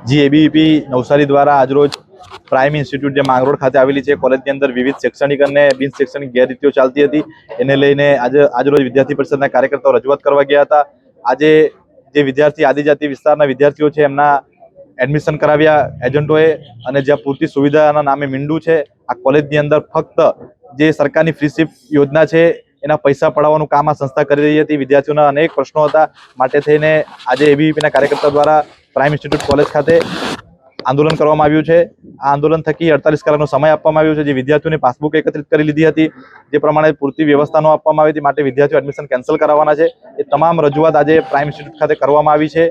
જી ABVP Navsari દ્વારા આજરોજ prime institute જે માંગરોળ ખાતે આવેલી છે કોલેજની અંદર વિવિધ શૈક્ષણિક અને બિન શૈક્ષણિક ગેરરીતિઓ ચાલતી હતી એને લઈને આજરોજ વિદ્યાર્થી પરિષદના કાર્યકર્તાઓ રજૂઆત કરવા ગયા હતા। આજે જે વિદ્યાર્થી આદિજાતિ વિસ્તારના વિદ્યાર્થીઓ છે એમના એડમિશન કરાવ્યા એજન્ટોએ અને જ્યાં પૂરતી સુવિધાના નામે મીંડું છે આ કોલેજની અંદર ફક્ત જે સરકારની ફ્રી શિફ્ટ યોજના છે એના પૈસા પડાવવાનું કામ આ સંસ્થા કરી રહી હતી। વિદ્યાર્થીઓના અનેક પ્રશ્નો હતા માટે થઈને આજે એબીવીપીના કાર્યકર્તા દ્વારા પ્રાઇમ ઇન્સ્ટિટ્યૂટ કોલેજ ખાતે આંદોલન કરવામાં આવ્યું છે। આ આંદોલન થકી 48 કલાકનો સમય આપવામાં આવ્યો છે। જે વિદ્યાર્થીઓની પાસબુક એકત્રિત કરી લીધી હતી જે પ્રમાણે પૂરતી વ્યવસ્થા ન આપવામાં આવી હતી માટે વિદ્યાર્થીઓ એડમિશન કેન્સલ કરાવવાના છે। એ તમામ રજૂઆત આજે પ્રાઇમ ઇન્સ્ટિટ્યૂટ ખાતે કરવામાં આવી છે।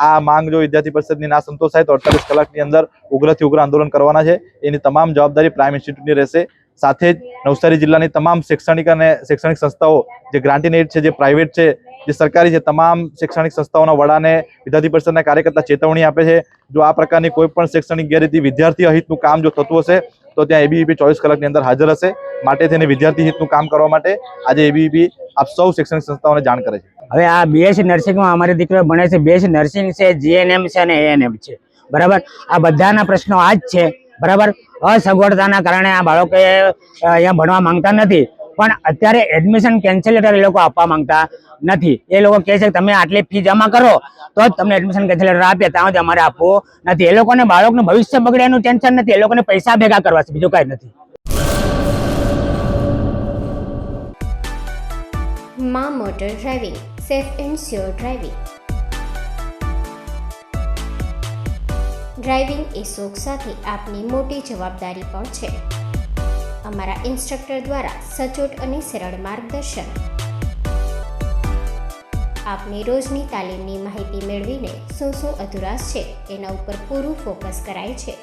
આ માંગ જો વિદ્યાર્થી પરિષદની ના સંતોષાય તો 48 કલાકની અંદર ઉગ્રથી ઉગ્ર આંદોલન કરવાના છે। એની તમામ જવાબદારી પ્રાઇમ ઇન્સ્ટિટ્યૂટની રહેશે। સાથે જ નવસારી જિલ્લાની તમામ શૈક્ષણિક અને શૈક્ષણિક સંસ્થાઓ જે ગ્રાન્ટીન એડ છે જે પ્રાઇવેટ છે જે સરકારી છે તમામ શૈક્ષણિક સંસ્થાઓના વડાને વિદ્યાર્થી પરિષદના કાર્યકર્તા ચેતવણી આપે છે જો આ પ્રકારની કોઈ પણ શૈક્ષણિક ગેરરીતિ વિદ્યાર્થી અહિતનું કામ જો થતું હશે તો ત્યાં એબીવીપી 24 કલાકની અંદર હાજર હશે। માટે થઈને વિદ્યાર્થી હિતનું કામ કરવા માટે આજે એબીવીપી આપ સૌ શૈક્ષણિક સંસ્થાઓને જાણ કરે છે। હવે આ બીએસસી નર્સિંગમાં અમારી દીકરીઓ ભણે છે। બીએસસી નર્સિંગ છે, જીએનએમ છે અને એએનએમ છે, બરાબર। આ બધાના પ્રશ્નો આ જ છે, બરાબર। અસગવડતાના કારણે આ બાળકોએ અહીંયા ભણવા માંગતા નથી પણ અત્યારે એડમિશન કેન્સલેટર એ લોકો આપવા માંગતા નથી। એ લોકો કહે છે કે તમે આટલી ફી જમા કરો તો જ તમને એડમિશન કેન્સલેટર આપીએ, ત્યાં જ અમારે આપવું નથી। એ લોકોને બાળકનું ભવિષ્ય બગડે એનું ટેન્શન નથી, એ લોકોને પૈસા ભેગા કરવા છે, બીજું કાંઈ નથી। માં motor driving, safe and sure driving. Driving એ શોખ સાથે આપની મોટી જવાબદારી પણ છે। અમારા ઇન્સ્ટ્રક્ટર દ્વારા સચોટ અને સરળ માર્ગદર્શન આપની રોજની તાલીમની માહિતી મેળવીને શું અધુરાશ છે એના ઉપર પૂરું ફોકસ કરાય છે।